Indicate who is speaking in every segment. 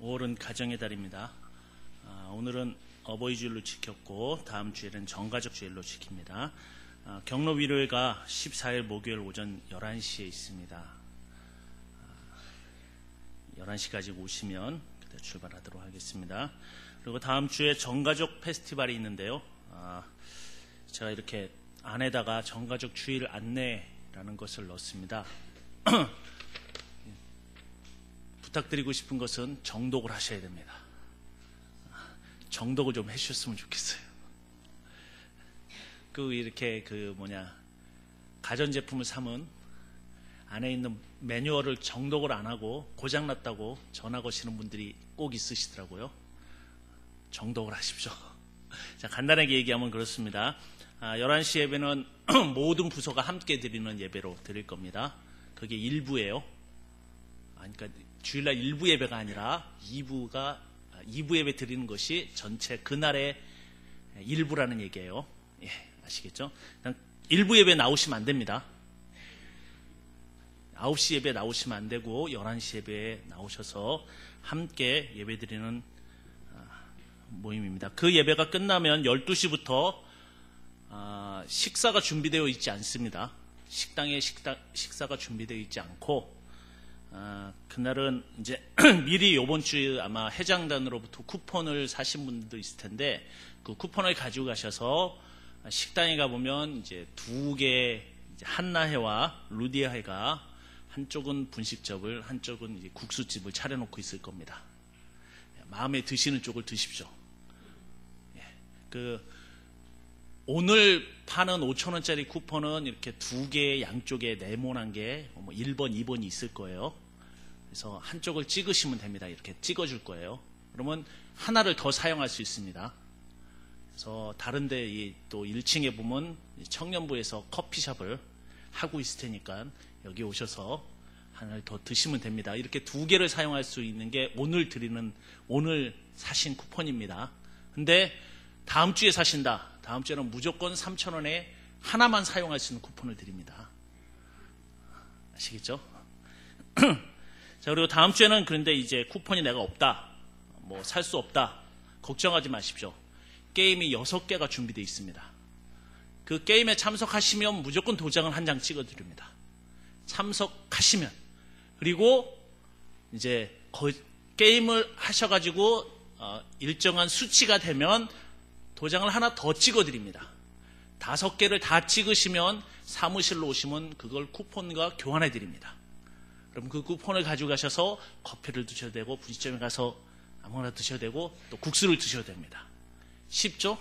Speaker 1: 5월은 가정의 달입니다. 오늘은 어버이 주일로 지켰고 다음 주일은 정가족 주일로 지킵니다. 경로위로회가 14일 목요일 오전 11시에 있습니다. 11시까지 오시면 그때 출발하도록 하겠습니다. 그리고 다음 주에 정가족 페스티벌이 있는데요. 제가 이렇게 안에다가 정가족 주일 안내라는 것을 넣습니다. 부탁드리고 싶은 것은 정독을 하셔야 됩니다. 정독을 좀 해주셨으면 좋겠어요. 이렇게 가전제품을 사면 안에 있는 매뉴얼을 정독을 안 하고 고장났다고 전화 거시는 분들이 꼭 있으시더라고요. 정독을 하십시오. 자, 간단하게 얘기하면 그렇습니다. 11시 예배는 모든 부서가 함께 드리는 예배로 드릴 겁니다. 그게 일부예요. 그러니까 주일날 일부 예배가 아니라 2부 예배 드리는 것이 전체 그날의 일부라는 얘기예요. 예, 아시겠죠? 일부 예배 나오시면 안 됩니다. 9시 예배 나오시면 안 되고 11시 예배에 나오셔서 함께 예배 드리는 모임입니다. 그 예배가 끝나면 12시부터 식사가 준비되어 있지 않습니다. 식당에 식사가 준비되어 있지 않고 그날은 이제 미리 이번 주 아마 회장단으로부터 쿠폰을 사신 분들도 있을 텐데 그 쿠폰을 가지고 가셔서 식당에 가보면 이제 두 개 한나회와 루디아회가 한쪽은 분식집을 한쪽은 이제 국수집을 차려놓고 있을 겁니다. 마음에 드시는 쪽을 드십시오. 오늘 파는 5,000원짜리 쿠폰은 이렇게 두 개 양쪽에 네모난 게 1번, 2번이 있을 거예요. 그래서 한쪽을 찍으시면 됩니다. 이렇게 찍어줄 거예요. 그러면 하나를 더 사용할 수 있습니다. 그래서 다른데 또 1층에 보면 청년부에서 커피숍을 하고 있을 테니까 여기 오셔서 하나를 더 드시면 됩니다. 이렇게 두 개를 사용할 수 있는 게 오늘 사신 쿠폰입니다. 근데 다음 주에 사신다. 다음 주에는 무조건 3,000원에 하나만 사용할 수 있는 쿠폰을 드립니다. 아시겠죠? 자, 그리고 다음 주에는 그런데 이제 쿠폰이 내가 없다. 살 수 없다. 걱정하지 마십시오. 게임이 6개가 준비되어 있습니다. 그 게임에 참석하시면 무조건 도장을 한 장 찍어 드립니다. 참석하시면. 그리고 이제 게임을 하셔가지고 일정한 수치가 되면 도장을 하나 더 찍어드립니다. 5개를 다 찍으시면 사무실로 오시면 그걸 쿠폰과 교환해드립니다. 그럼 그 쿠폰을 가지고 가셔서 커피를 드셔도 되고 분식점에 가서 아무거나 드셔도 되고 또 국수를 드셔도 됩니다. 쉽죠?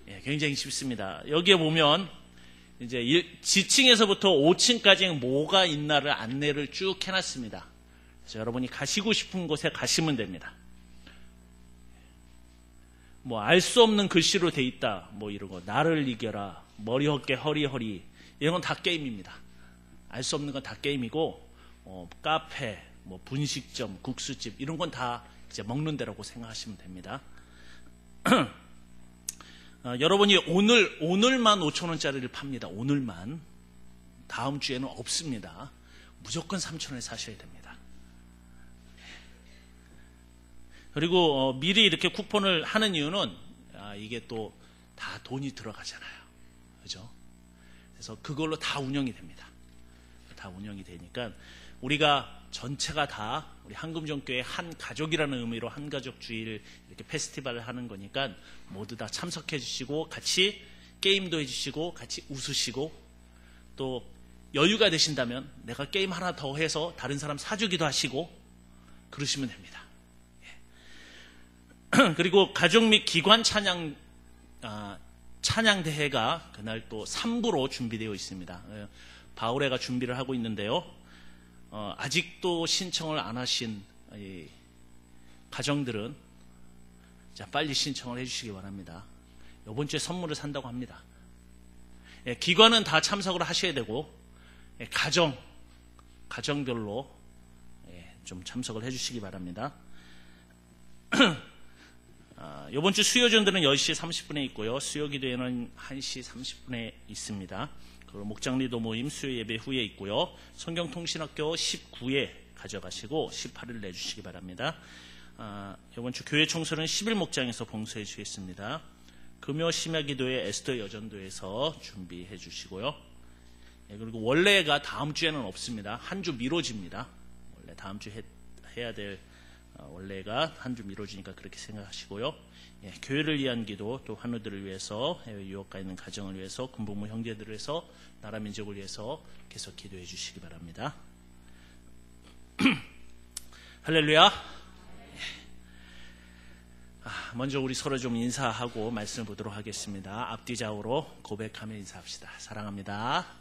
Speaker 1: 예, 굉장히 쉽습니다. 여기에 보면 이제 지층에서부터 5층까지 뭐가 있나를 안내를 쭉 해놨습니다. 그래서 여러분이 가시고 싶은 곳에 가시면 됩니다. 알 수 없는 글씨로 돼 있다. 이런 거. 나를 이겨라. 머리 헛게 허리. 이런 건 다 게임입니다. 알 수 없는 건 다 게임이고, 카페, 분식점, 국수집, 이런 건 다 이제 먹는 데라고 생각하시면 됩니다. 여러분이 오늘만 5,000원짜리를 팝니다. 오늘만. 다음 주에는 없습니다. 무조건 3,000원에 사셔야 됩니다. 그리고 미리 이렇게 쿠폰을 하는 이유는 이게 또 다 돈이 들어가잖아요. 그죠? 그래서 그걸로 다 운영이 됩니다. 다 운영이 되니까 우리가 전체가 다 우리 한금정교회 한 가족이라는 의미로 한가족 주일 이렇게 페스티벌을 하는 거니까 모두 다 참석해 주시고 같이 게임도 해주시고 같이 웃으시고 또 여유가 되신다면 내가 게임 하나 더 해서 다른 사람 사주기도 하시고 그러시면 됩니다. 그리고 가족 및 기관 찬양대회가 그날 또 3부로 준비되어 있습니다. 바울회가 준비를 하고 있는데요. 아직도 신청을 안 하신 가정들은 빨리 신청을 해주시기 바랍니다. 이번 주에 선물을 산다고 합니다. 기관은 다 참석을 하셔야 되고 가정별로 좀 참석을 해주시기 바랍니다. 이번 주 수요전들은 10시 30분에 있고요. 수요기도회는 1시 30분에 있습니다. 그 목장리도 모임 수요 예배 후에 있고요. 성경통신학교 19에 가져가시고 18일 내주시기 바랍니다. 이번 주 교회 청소는 10일 목장에서 봉사해 주겠습니다. 금요 심야 기도회 에스더 여전도에서 준비해 주시고요. 그리고 원래가 다음 주에는 없습니다. 한 주 미뤄집니다. 원래 다음 주 해야 될 원래가 한 주 미뤄지니까 그렇게 생각하시고요. 교회를 위한 기도, 또 환우들을 위해서, 해외 유학 가 있는 가정을 위해서, 군복무 형제들을 위해서, 나라 민족을 위해서 계속 기도해 주시기 바랍니다. 할렐루야. 먼저 우리 서로 좀 인사하고 말씀을 보도록 하겠습니다. 앞뒤 좌우로 고백하며 인사합시다. 사랑합니다.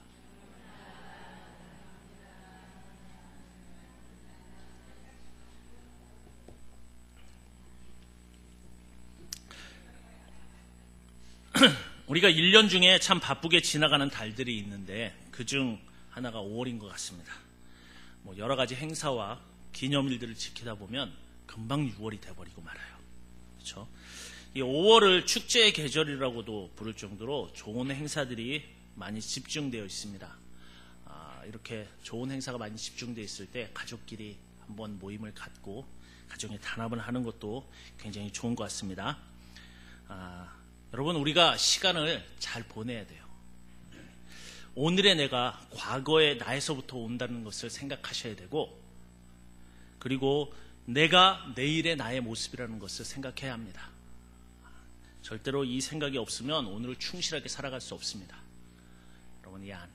Speaker 1: 우리가 1년 중에 참 바쁘게 지나가는 달들이 있는데 그중 하나가 5월인 것 같습니다. 여러 가지 행사와 기념일들을 지키다 보면 금방 6월이 돼버리고 말아요. 그렇죠? 이 5월을 축제의 계절이라고도 부를 정도로 좋은 행사들이 많이 집중되어 있습니다. 이렇게 좋은 행사가 많이 집중되어 있을 때 가족끼리 한번 모임을 갖고 가정의 단합을 하는 것도 굉장히 좋은 것 같습니다. 여러분, 우리가 시간을 잘 보내야 돼요. 오늘의 내가 과거의 나에서부터 온다는 것을 생각하셔야 되고, 그리고 내가 내일의 나의 모습이라는 것을 생각해야 합니다. 절대로 이 생각이 없으면 오늘을 충실하게 살아갈 수 없습니다.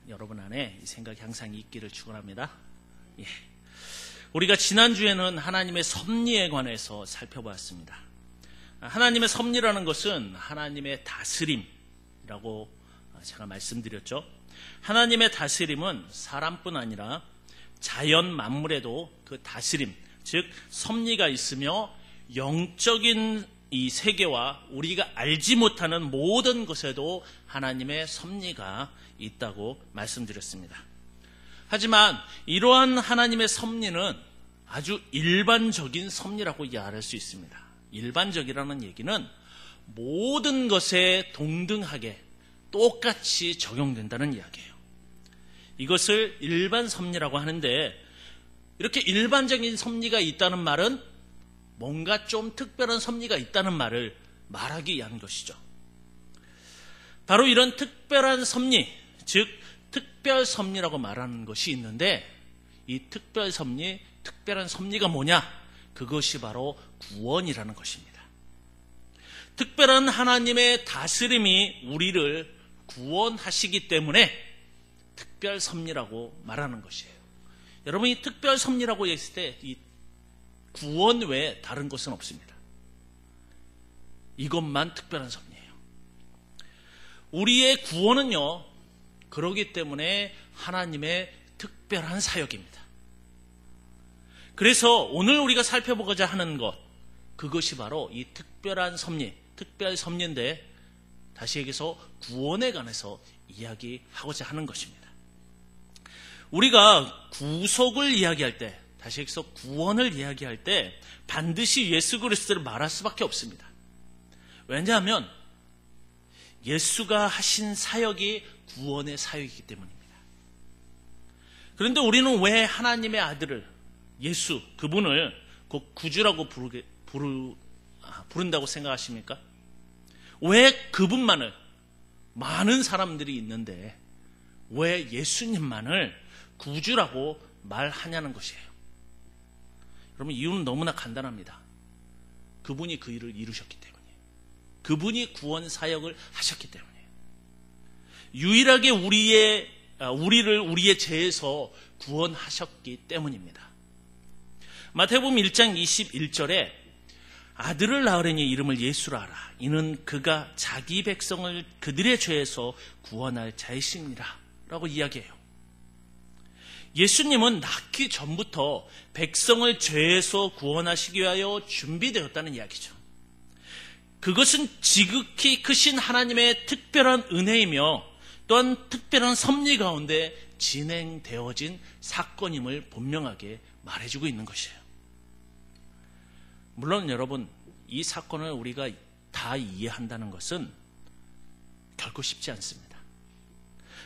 Speaker 1: 여러분 안에 이 생각이 항상 있기를 축원합니다. 우리가 지난주에는 하나님의 섭리에 관해서 살펴보았습니다. 하나님의 섭리라는 것은 하나님의 다스림이라고 제가 말씀드렸죠. 하나님의 다스림은 사람뿐 아니라 자연 만물에도 그 다스림, 즉 섭리가 있으며 영적인 이 세계와 우리가 알지 못하는 모든 것에도 하나님의 섭리가 있다고 말씀드렸습니다. 하지만 이러한 하나님의 섭리는 아주 일반적인 섭리라고 이해할 수 있습니다. 일반적이라는 얘기는 모든 것에 동등하게 똑같이 적용된다는 이야기예요. 이것을 일반 섭리라고 하는데, 이렇게 일반적인 섭리가 있다는 말은 뭔가 좀 특별한 섭리가 있다는 말을 말하기 위한 것이죠. 바로 이런 특별한 섭리, 즉 특별 섭리라고 말하는 것이 있는데, 이 특별 섭리, 특별한 섭리가 뭐냐? 그것이 바로 구원이라는 것입니다. 특별한 하나님의 다스림이 우리를 구원하시기 때문에 특별 섭리라고 말하는 것이에요. 여러분이 특별 섭리라고 했을 때 이 구원 외에 다른 것은 없습니다. 이것만 특별한 섭리예요. 우리의 구원은요, 그러기 때문에 하나님의 특별한 사역입니다. 그래서 오늘 우리가 살펴보고자 하는 것, 그것이 바로 이 특별한 섭리, 특별 섭리인데, 다시 얘기해서 구원에 관해서 이야기하고자 하는 것입니다. 우리가 구속을 이야기할 때, 다시 얘기해서 구원을 이야기할 때 반드시 예수 그리스도를 말할 수밖에 없습니다. 왜냐하면 예수가 하신 사역이 구원의 사역이기 때문입니다. 그런데 우리는 왜 하나님의 아들을, 예수, 그분을 곧 구주라고 부른다고 생각하십니까? 왜 그분만을, 많은 사람들이 있는데 왜 예수님만을 구주라고 말하냐는 것이에요. 여러분, 이유는 너무나 간단합니다. 그분이 그 일을 이루셨기 때문이에요. 그분이 구원 사역을 하셨기 때문이에요. 유일하게 우리를 우리의 죄에서 구원하셨기 때문입니다. 마태복음 1장 21절에 아들을 낳으려니 이름을 예수라 하라. 이는 그가 자기 백성을 그들의 죄에서 구원할 자이시니라 라고 이야기해요. 예수님은 낳기 전부터 백성을 죄에서 구원하시기 위하여 준비되었다는 이야기죠. 그것은 지극히 크신 하나님의 특별한 은혜이며 또한 특별한 섭리 가운데 진행되어진 사건임을 분명하게 말해주고 있는 것이에요. 물론 여러분, 이 사건을 우리가 다 이해한다는 것은 결코 쉽지 않습니다.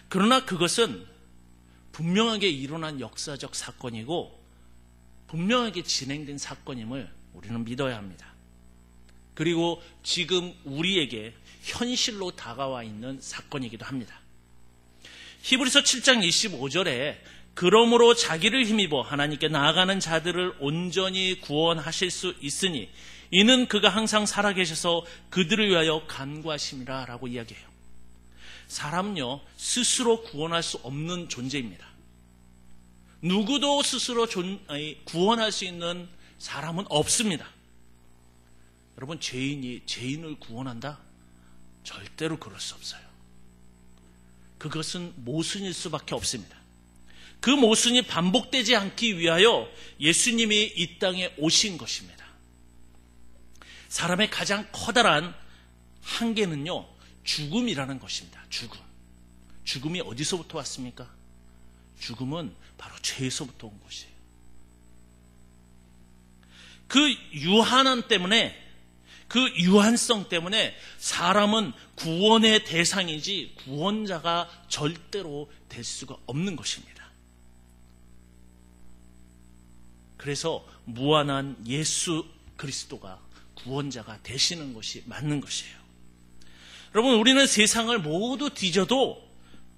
Speaker 1: 그러나 그것은 분명하게 일어난 역사적 사건이고 분명하게 진행된 사건임을 우리는 믿어야 합니다. 그리고 지금 우리에게 현실로 다가와 있는 사건이기도 합니다. 히브리서 7장 25절에 그러므로 자기를 힘입어 하나님께 나아가는 자들을 온전히 구원하실 수 있으니 이는 그가 항상 살아계셔서 그들을 위하여 간구하심이라 라고 이야기해요. 사람은요, 스스로 구원할 수 없는 존재입니다. 누구도 스스로 구원할 수 있는 사람은 없습니다. 여러분, 죄인이 죄인을 구원한다? 절대로 그럴 수 없어요. 그것은 모순일 수밖에 없습니다. 그 모순이 반복되지 않기 위하여 예수님이 이 땅에 오신 것입니다. 사람의 가장 커다란 한계는요, 죽음이라는 것입니다. 죽음이 어디서부터 왔습니까? 죽음은 바로 죄에서부터 온 것이에요. 그 유한성 때문에 사람은 구원의 대상이지 구원자가 절대로 될 수가 없는 것입니다. 그래서 무한한 예수 그리스도가 구원자가 되시는 것이 맞는 것이에요. 여러분, 우리는 세상을 모두 뒤져도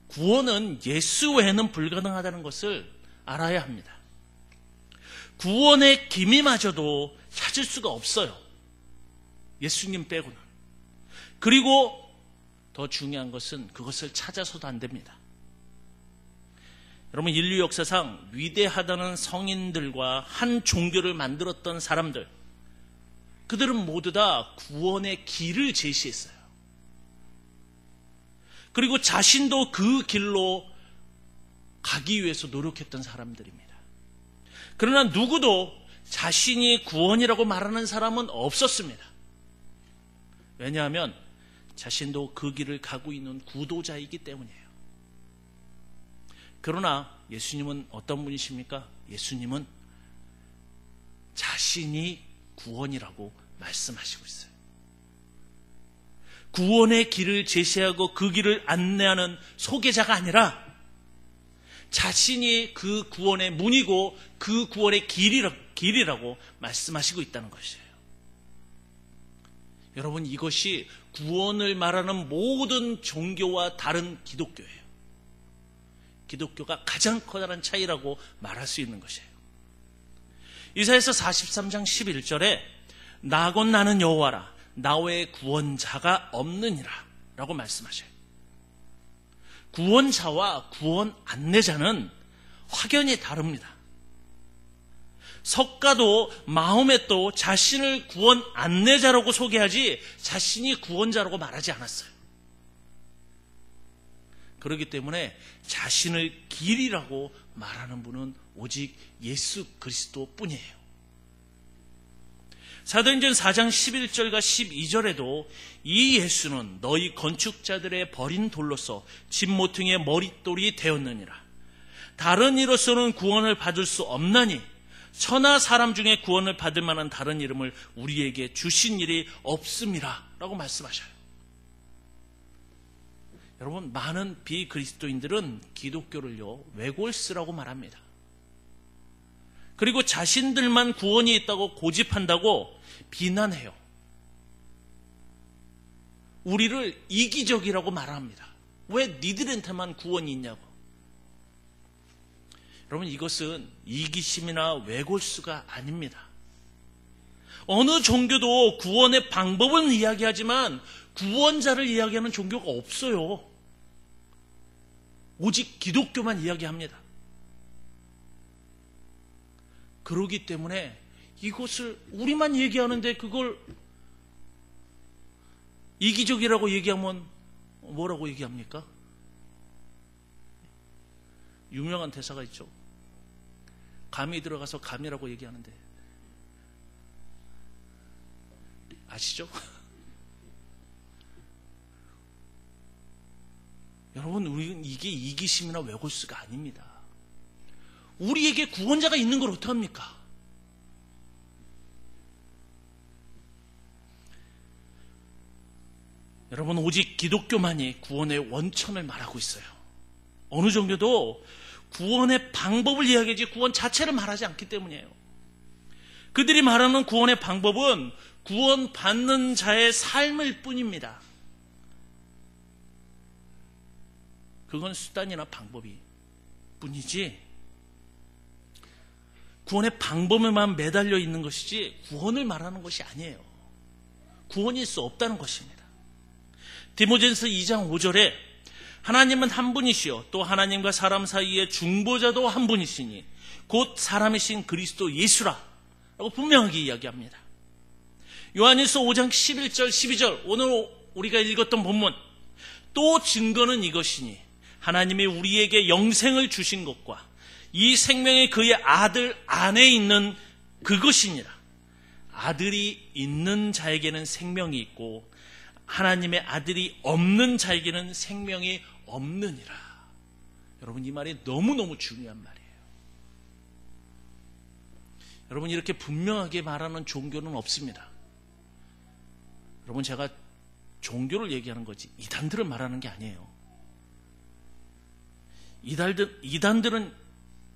Speaker 1: 구원은 예수 외에는 불가능하다는 것을 알아야 합니다. 구원의 기미마저도 찾을 수가 없어요. 예수님 빼고는. 그리고 더 중요한 것은 그것을 찾아서도 안 됩니다. 여러분, 인류 역사상 위대하다는 성인들과 한 종교를 만들었던 사람들, 그들은 모두 다 구원의 길을 제시했어요. 그리고 자신도 그 길로 가기 위해서 노력했던 사람들입니다. 그러나 누구도 자신이 구원이라고 말하는 사람은 없었습니다. 왜냐하면 자신도 그 길을 가고 있는 구도자이기 때문이에요. 그러나 예수님은 어떤 분이십니까? 예수님은 자신이 구원이라고 말씀하시고 있어요. 구원의 길을 제시하고 그 길을 안내하는 소개자가 아니라 자신이 그 구원의 문이고 그 구원의 길이라고 말씀하시고 있다는 것이에요. 여러분, 이것이 구원을 말하는 모든 종교와 다른 기독교예요. 기독교가 가장 커다란 차이라고 말할 수 있는 것이에요. 이사야서 43장 11절에 나 곧 나는 여호와라 나 외에 구원자가 없느니라 라고 말씀하셔요. 구원자와 구원 안내자는 확연히 다릅니다. 석가도 마호멧도 자신을 구원 안내자라고 소개하지 자신이 구원자라고 말하지 않았어요. 그렇기 때문에 자신을 길이라고 말하는 분은 오직 예수 그리스도 뿐이에요. 사도행전 4장 11절과 12절에도 이 예수는 너희 건축자들의 버린 돌로서 집 모퉁이의 머릿돌이 되었느니라. 다른 이로서는 구원을 받을 수 없나니 천하 사람 중에 구원을 받을 만한 다른 이름을 우리에게 주신 일이 없음이라 라고 말씀하셔요. 여러분, 많은 비그리스도인들은 기독교를요 외골스라고 말합니다. 그리고 자신들만 구원이 있다고 고집한다고 비난해요. 우리를 이기적이라고 말합니다. 왜 니들한테만 구원이 있냐고. 여러분, 이것은 이기심이나 외골수가 아닙니다. 어느 종교도 구원의 방법은 이야기하지만 구원자를 이야기하는 종교가 없어요. 오직 기독교만 이야기합니다. 그러기 때문에 이것을 우리만 얘기하는데 그걸 이기적이라고 얘기하면 뭐라고 얘기합니까? 유명한 대사가 있죠. 감이 들어가서 감이라고 얘기하는데 아시죠? 여러분, 우리는 이게 이기심이나 외골수가 아닙니다. 우리에게 구원자가 있는 걸 어떡합니까? 여러분, 오직 기독교만이 구원의 원천을 말하고 있어요. 어느 종교도 구원의 방법을 이야기하지 구원 자체를 말하지 않기 때문이에요. 그들이 말하는 구원의 방법은 구원받는 자의 삶일 뿐입니다. 그건 수단이나 방법이 뿐이지 구원의 방법에만 매달려 있는 것이지 구원을 말하는 것이 아니에요. 구원일 수 없다는 것입니다. 디모데전서 2장 5절에 하나님은 한 분이시요 또 하나님과 사람 사이의 중보자도 한 분이시니 곧 사람이신 그리스도 예수라 라고 분명하게 이야기합니다. 요한일서 5장 11절 12절 오늘 우리가 읽었던 본문 또 증거는 이것이니 하나님이 우리에게 영생을 주신 것과 이 생명이 그의 아들 안에 있는 그것이니라. 아들이 있는 자에게는 생명이 있고 하나님의 아들이 없는 자에게는 생명이 없느니라. 여러분 이 말이 너무너무 중요한 말이에요. 여러분 이렇게 분명하게 말하는 종교는 없습니다. 여러분 제가 종교를 얘기하는 거지 이단들을 말하는 게 아니에요. 이단들은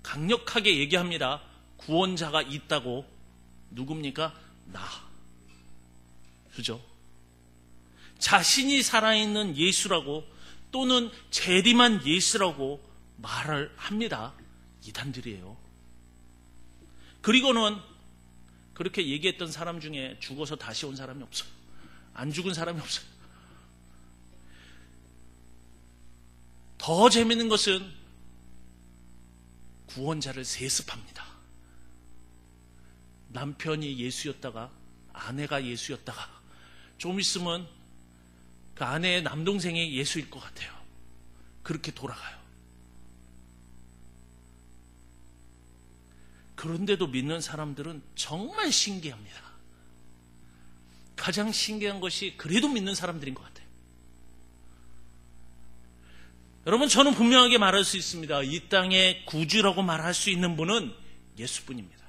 Speaker 1: 강력하게 얘기합니다. 구원자가 있다고. 누굽니까? 나. 그죠? 자신이 살아있는 예수라고 또는 재림한 예수라고 말을 합니다. 이단들이에요. 그리고는 그렇게 얘기했던 사람 중에 죽어서 다시 온 사람이 없어요. 안 죽은 사람이 없어요. 더 재밌는 것은 구원자를 세습합니다. 남편이 예수였다가 아내가 예수였다가 좀 있으면 그 아내의 남동생이 예수일 것 같아요. 그렇게 돌아가요. 그런데도 믿는 사람들은 정말 신기합니다. 가장 신기한 것이 그래도 믿는 사람들인 것 같아요. 여러분 저는 분명하게 말할 수 있습니다. 이 땅의 구주라고 말할 수 있는 분은 예수뿐입니다.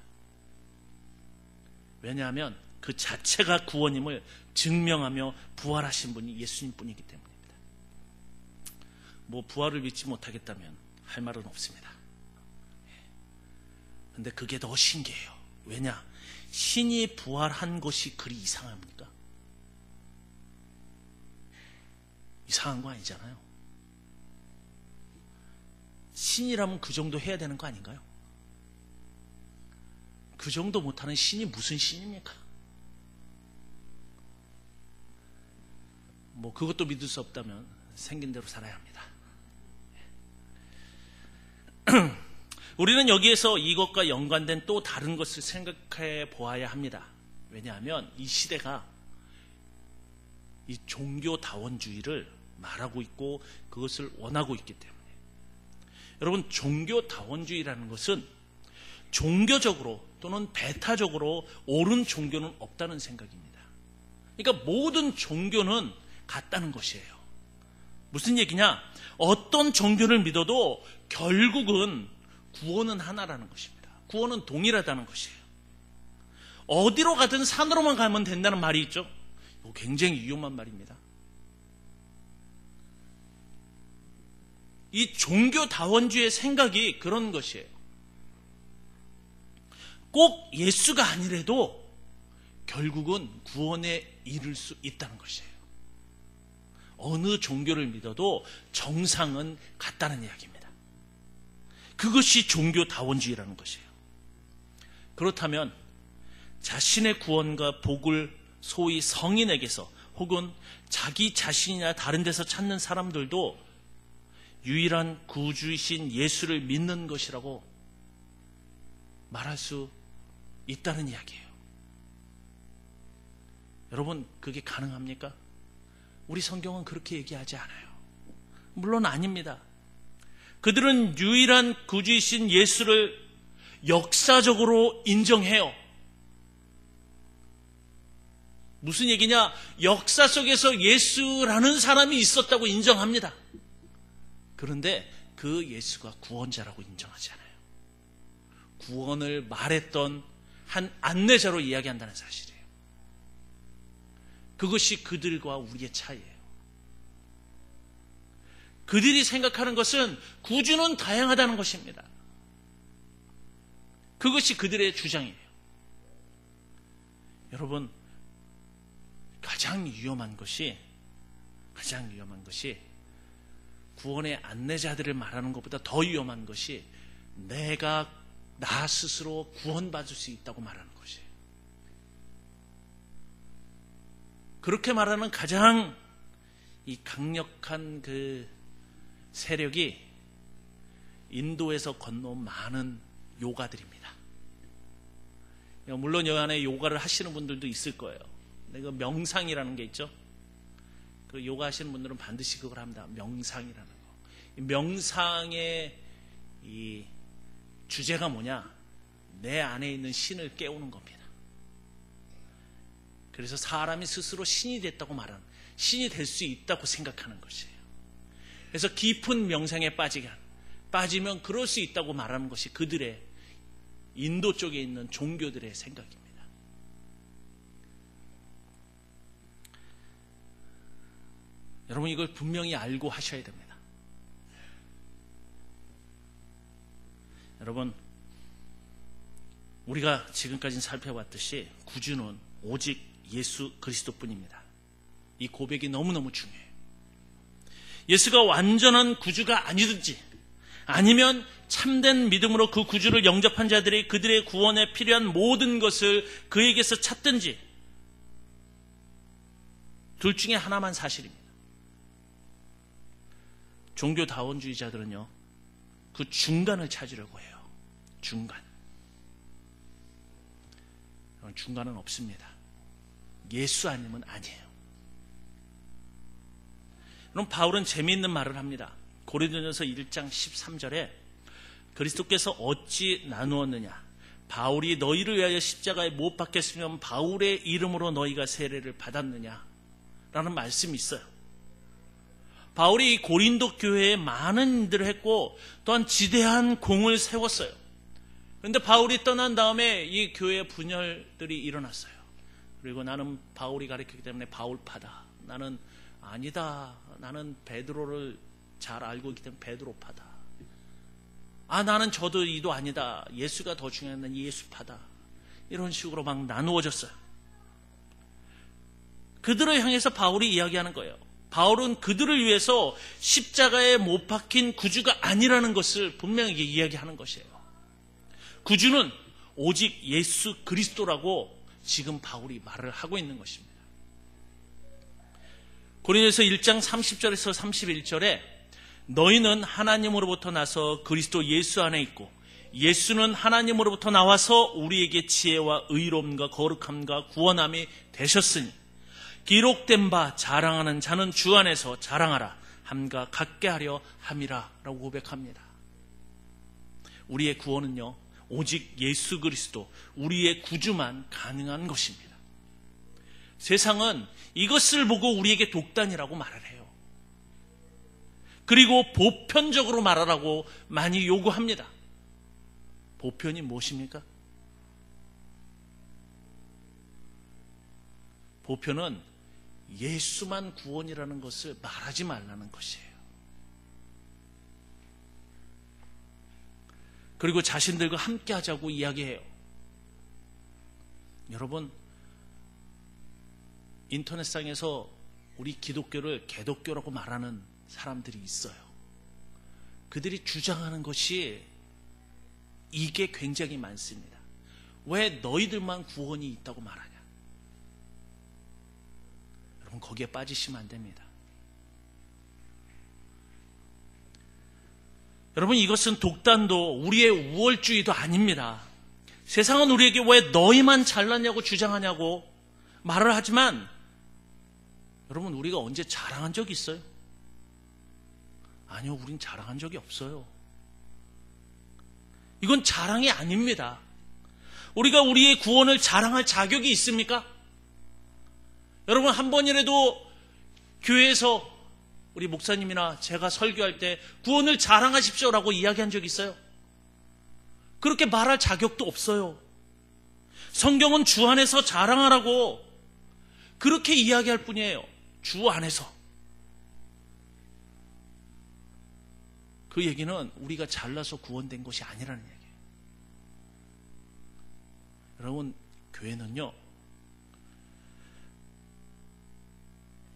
Speaker 1: 왜냐하면 그 자체가 구원임을 증명하며 부활하신 분이 예수님뿐이기 때문입니다. 뭐 부활을 믿지 못하겠다면 할 말은 없습니다. 근데 그게 더 신기해요. 왜냐? 신이 부활한 것이 그리 이상합니까? 이상한 거 아니잖아요. 신이라면 그 정도 해야 되는 거 아닌가요? 그 정도 못하는 신이 무슨 신입니까? 뭐 그것도 믿을 수 없다면 생긴 대로 살아야 합니다. 우리는 여기에서 이것과 연관된 또 다른 것을 생각해 보아야 합니다. 왜냐하면 이 시대가 이 종교다원주의를 말하고 있고 그것을 원하고 있기 때문에. 여러분 종교다원주의라는 것은 종교적으로 또는 배타적으로 옳은 종교는 없다는 생각입니다. 그러니까 모든 종교는 같다는 것이에요. 무슨 얘기냐? 어떤 종교를 믿어도 결국은 구원은 하나라는 것입니다. 구원은 동일하다는 것이에요. 어디로 가든 산으로만 가면 된다는 말이 있죠. 이거 굉장히 위험한 말입니다. 이 종교다원주의의 생각이 그런 것이에요. 꼭 예수가 아니래도 결국은 구원에 이를 수 있다는 것이에요. 어느 종교를 믿어도 정상은 같다는 이야기입니다. 그것이 종교다원주의라는 것이에요. 그렇다면 자신의 구원과 복을 소위 성인에게서 혹은 자기 자신이나 다른 데서 찾는 사람들도 유일한 구주이신 예수를 믿는 것이라고 말할 수 있다는 이야기예요. 여러분 그게 가능합니까? 우리 성경은 그렇게 얘기하지 않아요. 물론 아닙니다. 그들은 유일한 구주이신 예수를 역사적으로 인정해요. 무슨 얘기냐? 역사 속에서 예수라는 사람이 있었다고 인정합니다. 그런데 그 예수가 구원자라고 인정하지 않아요. 구원을 말했던 한 안내자로 이야기한다는 사실이에요. 그것이 그들과 우리의 차이예요. 그들이 생각하는 것은 구주는 다양하다는 것입니다. 그것이 그들의 주장이에요. 여러분, 가장 위험한 것이 구원의 안내자들을 말하는 것보다 더 위험한 것이 나 스스로 구원받을 수 있다고 말하는 것이에요. 그렇게 말하는 가장 이 강력한 그 세력이 인도에서 건너온 많은 요가들입니다. 물론 여 안에 요가를 하시는 분들도 있을 거예요. 그 명상이라는 게 있죠. 그 요가 하시는 분들은 반드시 그걸 합니다. 명상이라는 거. 이 명상의 이 주제가 뭐냐? 내 안에 있는 신을 깨우는 겁니다. 그래서 사람이 스스로 신이 됐다고 말하는, 신이 될 수 있다고 생각하는 것이에요. 그래서 깊은 명상에 빠지면 그럴 수 있다고 말하는 것이 그들의, 인도 쪽에 있는 종교들의 생각입니다. 여러분, 이걸 분명히 알고 하셔야 됩니다. 여러분, 우리가 지금까지 살펴봤듯이 구주는 오직 예수 그리스도뿐입니다. 이 고백이 너무너무 중요해요. 예수가 완전한 구주가 아니든지, 아니면 참된 믿음으로 그 구주를 영접한 자들이 그들의 구원에 필요한 모든 것을 그에게서 찾든지, 둘 중에 하나만 사실입니다. 종교다원주의자들은요, 그 중간을 찾으려고 해요. 중간은 없습니다. 예수 아니면 아니에요. 그럼 바울은 재미있는 말을 합니다. 고린도전서 1장 13절에 그리스도께서 어찌 나누었느냐? 바울이 너희를 위하여 십자가에 못 박혔으면 바울의 이름으로 너희가 세례를 받았느냐? 라는 말씀이 있어요. 바울이 이 고린도 교회에 많은 일들을 했고 또한 지대한 공을 세웠어요. 그런데 바울이 떠난 다음에 이 교회의 분열들이 일어났어요. 그리고 나는 바울이 가르치기 때문에 바울파다. 나는 아니다. 나는 베드로를 잘 알고 있기 때문에 베드로파다. 나는 저도 이도 아니다. 예수가 더 중요한 난 예수파다. 이런 식으로 막 나누어졌어요. 그들을 향해서 바울이 이야기하는 거예요. 바울은 그들을 위해서 십자가에 못 박힌 구주가 아니라는 것을 분명히 이야기하는 것이에요. 구주는 오직 예수 그리스도라고 지금 바울이 말을 하고 있는 것입니다. 고린도서 1장 30절에서 31절에 너희는 하나님으로부터 나서 그리스도 예수 안에 있고 예수는 하나님으로부터 나와서 우리에게 지혜와 의로움과 거룩함과 구원함이 되셨으니 기록된 바 자랑하는 자는 주 안에서 자랑하라 함과 같게 하려 함이라 라고 고백합니다. 우리의 구원은요, 오직 예수 그리스도 우리의 구주만 가능한 것입니다. 세상은 이것을 보고 우리에게 독단이라고 말을 해요. 그리고 보편적으로 말하라고 많이 요구합니다. 보편이 무엇입니까? 보편은 예수만 구원이라는 것을 말하지 말라는 것이에요. 그리고 자신들과 함께 하자고 이야기해요. 여러분, 인터넷상에서 우리 기독교를 개독교라고 말하는 사람들이 있어요. 그들이 주장하는 것이 이게 굉장히 많습니다. 왜 너희들만 구원이 있다고 말하냐? 여러분, 거기에 빠지시면 안 됩니다. 여러분, 이것은 독단도 우리의 우월주의도 아닙니다. 세상은 우리에게 왜 너희만 잘났냐고 주장하냐고 말을 하지만 여러분, 우리가 언제 자랑한 적이 있어요? 아니요, 우린 자랑한 적이 없어요. 이건 자랑이 아닙니다. 우리가 우리의 구원을 자랑할 자격이 있습니까? 여러분, 한 번이라도 교회에서 우리 목사님이나 제가 설교할 때 구원을 자랑하십시오라고 이야기한 적이 있어요? 그렇게 말할 자격도 없어요. 성경은 주 안에서 자랑하라고 그렇게 이야기할 뿐이에요. 주 안에서. 그 얘기는 우리가 잘나서 구원된 것이 아니라는 얘기예요. 여러분, 교회는요,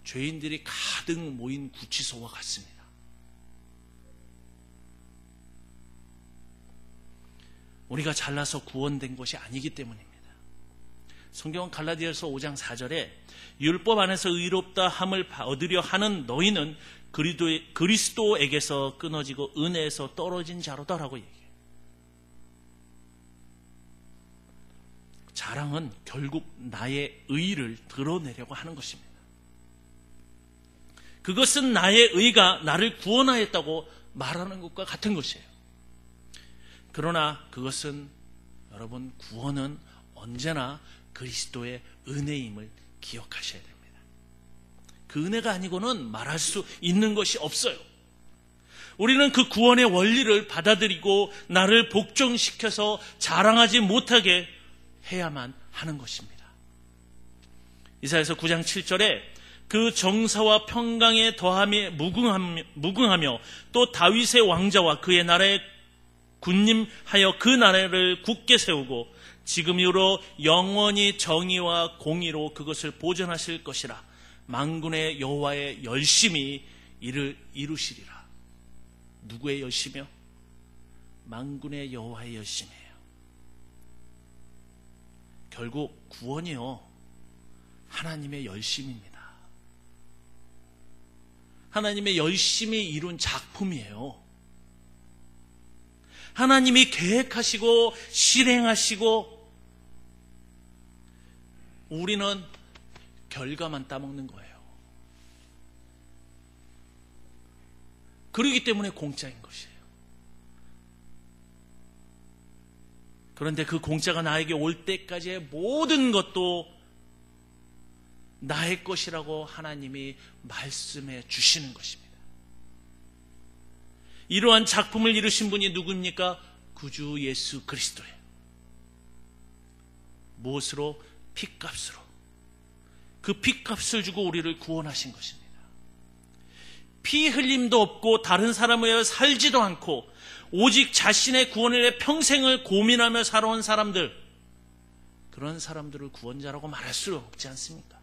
Speaker 1: 죄인들이 가득 모인 구치소와 같습니다. 우리가 잘나서 구원된 것이 아니기 때문입니다. 성경은 갈라디아서 5장 4절에 율법 안에서 의롭다 함을 얻으려 하는 너희는 그리스도에게서 끊어지고 은혜에서 떨어진 자로다라고 얘기해요. 자랑은 결국 나의 의를 드러내려고 하는 것입니다. 그것은 나의 의가 나를 구원하였다고 말하는 것과 같은 것이에요. 그러나 그것은, 여러분, 구원은 언제나 그리스도의 은혜임을 기억하셔야 됩니다. 그 은혜가 아니고는 말할 수 있는 것이 없어요. 우리는 그 구원의 원리를 받아들이고 나를 복종시켜서 자랑하지 못하게 해야만 하는 것입니다. 이사야서 9장 7절에 그 정사와 평강에 더함에 무궁하며 또 다윗의 왕자와 그의 나라에 군림하여 그 나라를 굳게 세우고 지금 이후로 영원히 정의와 공의로 그것을 보존하실 것이라. 만군의 여호와의 열심히 이를 이루시리라. 누구의 열심이요? 만군의 여호와의 열심이에요. 결국 구원이요, 하나님의 열심입니다. 하나님의 열심히 이룬 작품이에요. 하나님이 계획하시고 실행하시고 우리는 결과만 따먹는 거예요. 그렇기 때문에 공짜인 것이에요. 그런데 그 공짜가 나에게 올 때까지의 모든 것도 나의 것이라고 하나님이 말씀해 주시는 것입니다. 이러한 작품을 이루신 분이 누구입니까? 구주 예수 그리스도예요. 무엇으로? 핏값으로. 그 핏값을 주고 우리를 구원하신 것입니다. 피 흘림도 없고 다른 사람에 의해 살지도 않고 오직 자신의 구원을 위해 평생을 고민하며 살아온 사람들, 그런 사람들을 구원자라고 말할 수 없지 않습니까?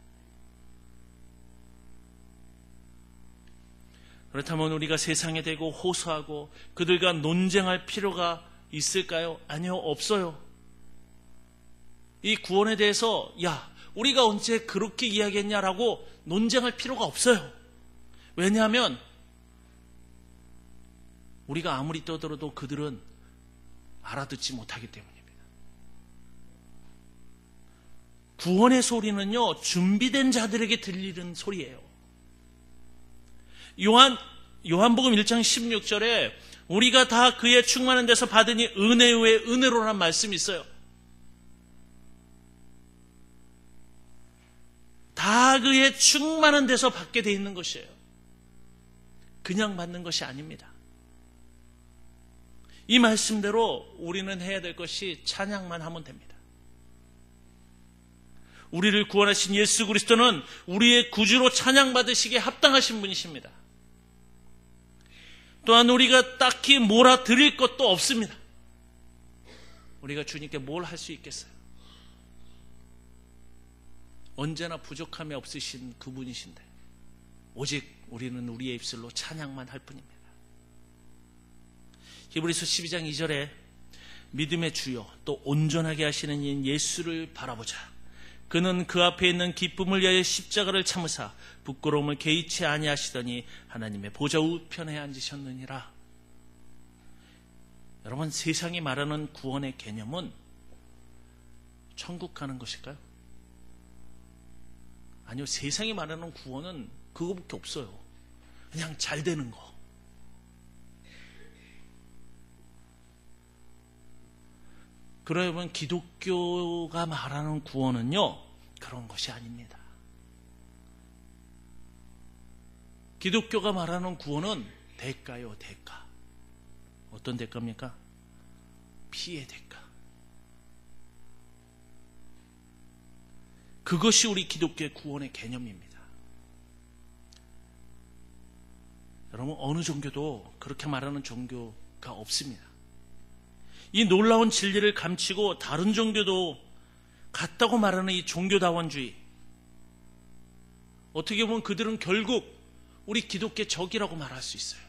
Speaker 1: 그렇다면 우리가 세상에 대고 호소하고 그들과 논쟁할 필요가 있을까요? 아니요, 없어요. 이 구원에 대해서 우리가 언제 그렇게 이야기했냐라고 논쟁할 필요가 없어요. 왜냐하면 우리가 아무리 떠들어도 그들은 알아듣지 못하기 때문입니다. 구원의 소리는요, 준비된 자들에게 들리는 소리예요. 요한복음 1장 16절에 우리가 다 그의 충만한 데서 받으니 은혜 위에 은혜로라는 말씀이 있어요. 다 그의 충만한 데서 받게 돼 있는 것이에요. 그냥 받는 것이 아닙니다. 이 말씀대로 우리는 해야 될 것이 찬양만 하면 됩니다. 우리를 구원하신 예수 그리스도는 우리의 구주로 찬양받으시기에 합당하신 분이십니다. 또한 우리가 딱히 몰아드릴 것도 없습니다. 우리가 주님께 뭘 할 수 있겠어요? 언제나 부족함이 없으신 그분이신데 오직 우리는 우리의 입술로 찬양만 할 뿐입니다. 히브리서 12장 2절에 믿음의 주요 또 온전하게 하시는 이인 예수를 바라보자. 그는 그 앞에 있는 기쁨을 위하여 십자가를 참으사 부끄러움을 개의치 아니하시더니 하나님의 보좌 우편에 앉으셨느니라. 여러분, 세상이 말하는 구원의 개념은 천국 가는 것일까요? 아니요, 세상이 말하는 구원은 그거밖에 없어요. 그냥 잘 되는 거. 그러면 기독교가 말하는 구원은요, 그런 것이 아닙니다. 기독교가 말하는 구원은 대가요, 대가. 어떤 대가입니까? 피의 대가. 그것이 우리 기독교의 구원의 개념입니다. 여러분, 어느 종교도 그렇게 말하는 종교가 없습니다. 이 놀라운 진리를 감추고 다른 종교도 같다고 말하는 이 종교다원주의, 어떻게 보면 그들은 결국 우리 기독교의 적이라고 말할 수 있어요.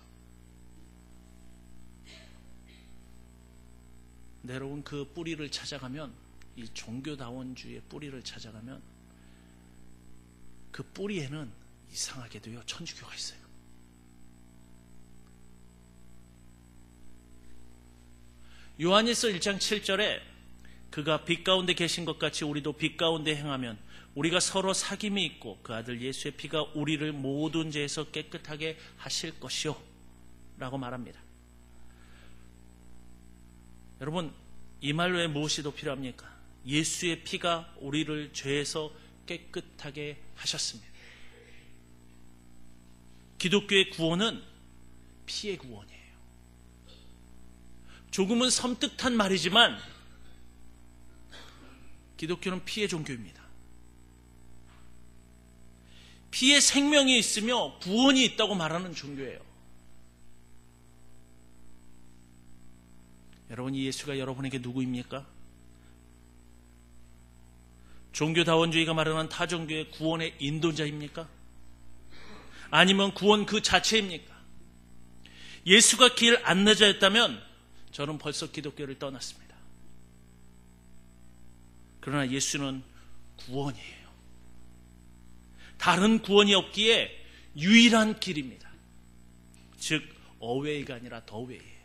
Speaker 1: 근데 여러분, 그 뿌리를 찾아가면, 이 종교다원주의의 뿌리를 찾아가면 그 뿌리에는 이상하게도요, 천주교가 있어요. 요한일서 1장 7절에 그가 빛 가운데 계신 것 같이 우리도 빛 가운데 행하면 우리가 서로 사귐이 있고 그 아들 예수의 피가 우리를 모든 죄에서 깨끗하게 하실 것이요 라고 말합니다. 여러분, 이 말 외에 무엇이 더 필요합니까? 예수의 피가 우리를 죄에서 깨끗하게 하셨습니다. 기독교의 구원은 피의 구원이에요. 조금은 섬뜩한 말이지만 기독교는 피의 종교입니다. 피의 생명이 있으며 구원이 있다고 말하는 종교예요. 여러분, 이 예수가 여러분에게 누구입니까? 종교다원주의가 말하는 타 종교의 구원의 인도자입니까? 아니면 구원 그 자체입니까? 예수가 길 안내자였다면 저는 벌써 기독교를 떠났습니다. 그러나 예수는 구원이에요. 다른 구원이 없기에 유일한 길입니다. 즉, 어웨이가 아니라 더웨이예요.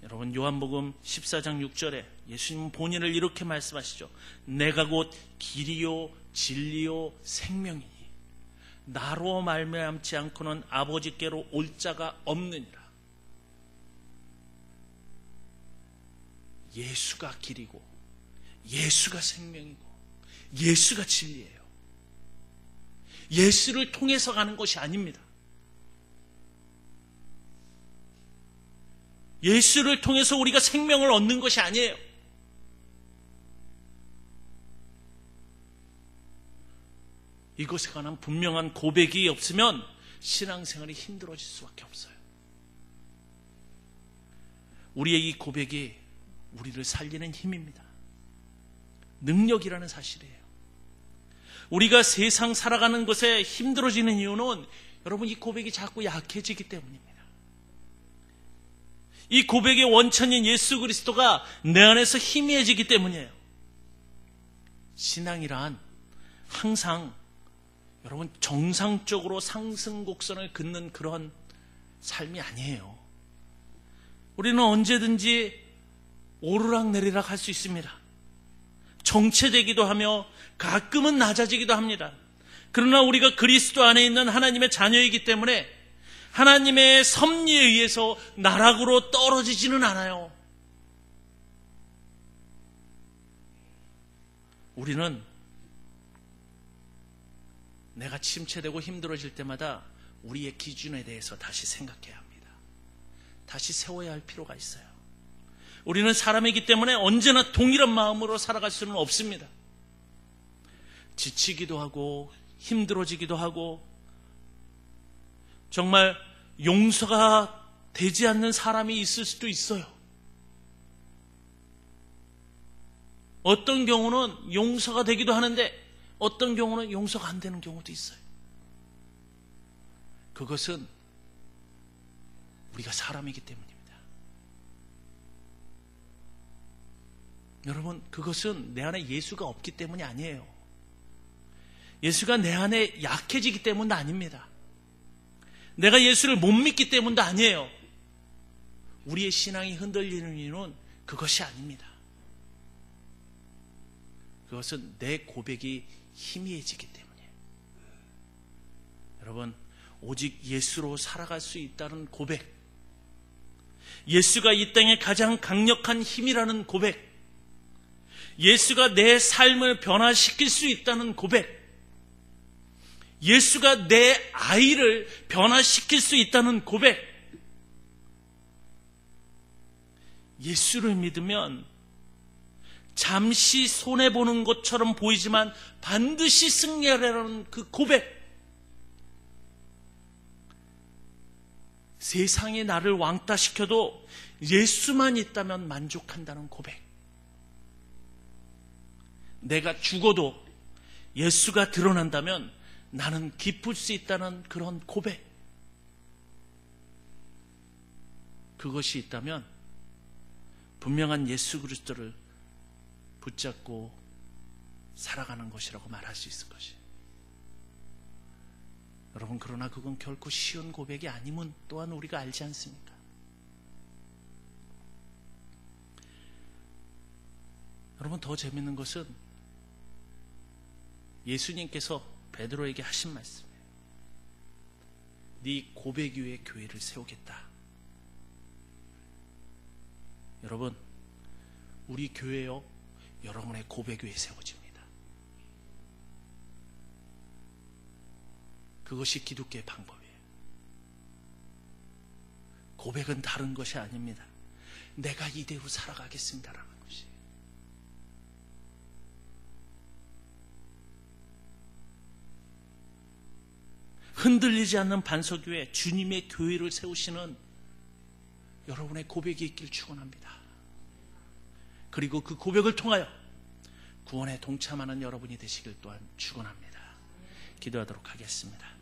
Speaker 1: 여러분, 요한복음 14장 6절에 예수님은 본인을 이렇게 말씀하시죠. 내가 곧 길이요 진리요 생명이니 나로 말미암지 않고는 아버지께로 올 자가 없느니라. 예수가 길이고 예수가 생명이고 예수가 진리예요. 예수를 통해서 가는 것이 아닙니다. 예수를 통해서 우리가 생명을 얻는 것이 아니에요. 이것에 관한 분명한 고백이 없으면 신앙생활이 힘들어질 수밖에 없어요. 우리의 이 고백이 우리를 살리는 힘입니다. 능력이라는 사실이에요. 우리가 세상 살아가는 것에 힘들어지는 이유는 여러분, 이 고백이 자꾸 약해지기 때문입니다. 이 고백의 원천인 예수 그리스도가 내 안에서 희미해지기 때문이에요. 신앙이란 항상 여러분 정상적으로 상승 곡선을 긋는 그런 삶이 아니에요. 우리는 언제든지 오르락 내리락 할 수 있습니다. 정체되기도 하며 가끔은 낮아지기도 합니다. 그러나 우리가 그리스도 안에 있는 하나님의 자녀이기 때문에 하나님의 섭리에 의해서 나락으로 떨어지지는 않아요. 우리는 내가 침체되고 힘들어질 때마다 우리의 기준에 대해서 다시 생각해야 합니다. 다시 세워야 할 필요가 있어요. 우리는 사람이기 때문에 언제나 동일한 마음으로 살아갈 수는 없습니다. 지치기도 하고 힘들어지기도 하고 정말 용서가 되지 않는 사람이 있을 수도 있어요. 어떤 경우는 용서가 되기도 하는데 어떤 경우는 용서가 안 되는 경우도 있어요. 그것은 우리가 사람이기 때문입니다. 여러분, 그것은 내 안에 예수가 없기 때문이 아니에요. 예수가 내 안에 약해지기 때문도 아닙니다. 내가 예수를 못 믿기 때문도 아니에요. 우리의 신앙이 흔들리는 이유는 그것이 아닙니다. 그것은 내 고백이 희미해지기 때문이에요. 여러분, 오직 예수로 살아갈 수 있다는 고백, 예수가 이 땅의 가장 강력한 힘이라는 고백, 예수가 내 삶을 변화시킬 수 있다는 고백, 예수가 내 아이를 변화시킬 수 있다는 고백, 예수를 믿으면 잠시 손해보는 것처럼 보이지만 반드시 승리하려는 그 고백, 세상이 나를 왕따시켜도 예수만 있다면 만족한다는 고백, 내가 죽어도 예수가 드러난다면 나는 기쁠 수 있다는 그런 고백, 그것이 있다면 분명한 예수 그리스도를 붙잡고 살아가는 것이라고 말할 수 있을 것이에요. 여러분, 그러나 그건 결코 쉬운 고백이 아님은 또한 우리가 알지 않습니까? 여러분, 더 재밌는 것은 예수님께서 베드로에게 하신 말씀이에요. 네 고백 위에 교회를 세우겠다. 여러분, 우리 교회요, 여러분의 고백 위에 세워집니다. 그것이 기독교의 방법이에요. 고백은 다른 것이 아닙니다. 내가 이대로 살아가겠습니다라는 것이. 흔들리지 않는 반석 위에 주님의 교회를 세우시는 여러분의 고백이 있길 축원합니다. 그리고 그 고백을 통하여 구원에 동참하는 여러분이 되시길 또한 축원합니다. 기도하도록 하겠습니다.